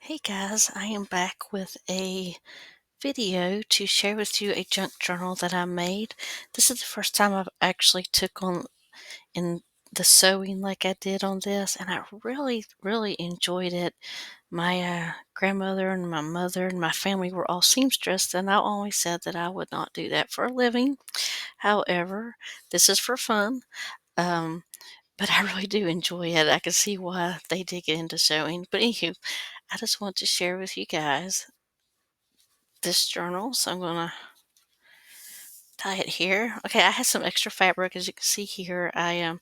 Hey guys, I am back with a video to share with you a junk journal that I made. This is the first time I've actually took on in the sewing like I did on this, and I really enjoyed it. My grandmother and my mother and my family were all seamstress, and I always said that I would not do that for a living. However, this is for fun. Um, but I really do enjoy it. I can see why they did get into sewing. But anywho, I just want to share with you guys this journal. So I'm going to tie it here. Okay, I had some extra fabric. As you can see here, I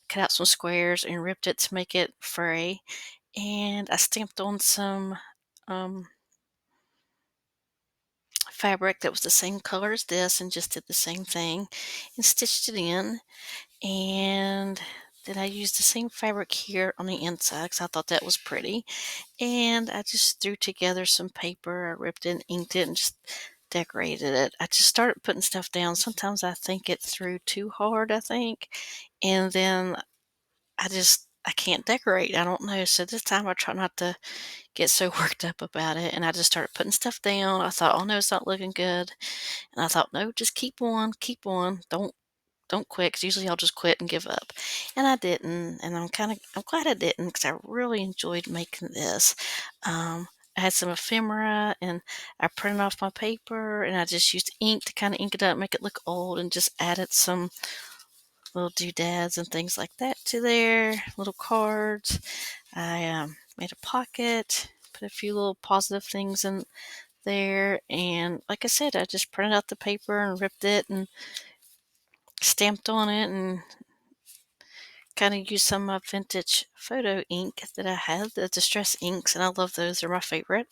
cut out some squares and ripped it to make it furry. And I stamped on some um, fabric that was the same color as this and just did the same thing and stitched it in. And then I used the same fabric here on the inside because I thought that was pretty. And I just threw together some paper. I ripped it and inked it and just decorated it. I just started putting stuff down. Sometimes I think it through too hard, I think. And then I can't decorate. I don't know. So this time I try not to get so worked up about it. And I just started putting stuff down. I thought, oh no, it's not looking good. And I thought, no, just keep on, keep on. Don't quit, 'cause usually I'll just quit and give up, and I didn't, and I'm glad I didn't, because I really enjoyed making this. I had some ephemera, and I printed off my paper, and I just used ink to kinda ink it up, make it look old, and just added some little doodads and things like that to there, little cards. I, made a pocket, put a few little positive things in there, and like I said, I just printed out the paper and ripped it and stamped on it and kind of used some vintage photo ink that I had, the distress inks, and I love those. They're my favorite.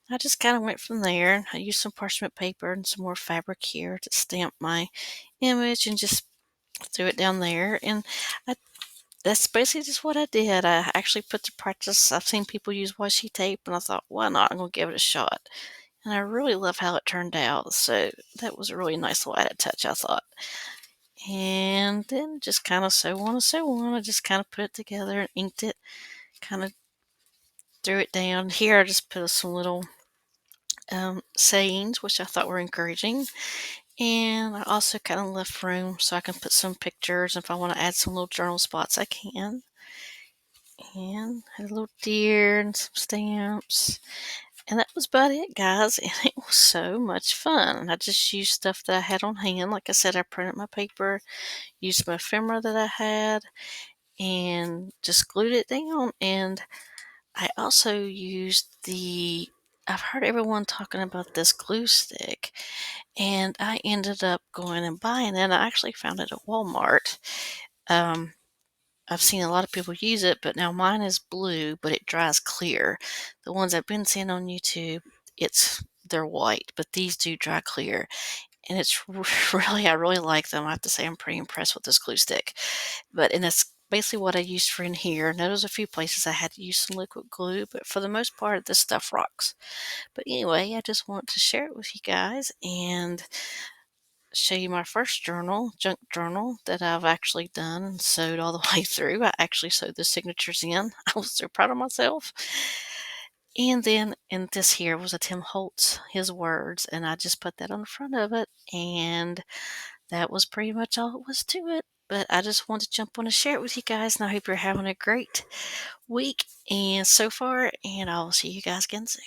And I just kind of went from there. I used some parchment paper and some more fabric here to stamp my image and just threw it down there. And I, that's basically just what I did. I actually put to practice. I've seen people use washi tape, and I thought, why not? I'm going to give it a shot. And I really love how it turned out. So that was a really nice little added touch, I thought. And then just kind of sew on and sew on. I just kind of put it together and inked it, kind of threw it down. Here I just put some little sayings, which I thought were encouraging. And I also kind of left room so I can put some pictures. If I want to add some little journal spots, I can. And had a little deer and some stamps. And that was about it, guys. And it was so much fun. And I just used stuff that I had on hand. Like I said, I printed my paper, used my ephemera that I had, and just glued it down. And I also used I've heard everyone talking about this glue stick, and I ended up going and buying it. I actually found it at Walmart. Um, I've seen a lot of people use it, but now mine is blue, but it dries clear. The ones I've been seeing on YouTube, they're white, but these do dry clear, and it's I really like them. I have to say I'm pretty impressed with this glue stick. And that's basically what I used for in here. Now, there's a few places I had to use some liquid glue, but for the most part, this stuff rocks. But anyway, I just want to share it with you guys and show you my first junk journal that I've actually done and sewed all the way through. I actually sewed the signatures in. I was so proud of myself. And then, and this here was a Tim Holtz, his words, and I just put that on the front of it. And that was pretty much all it was to it. But I just wanted to jump on and share it with you guys, and I hope you're having a great week and so far, and I'll see you guys again soon.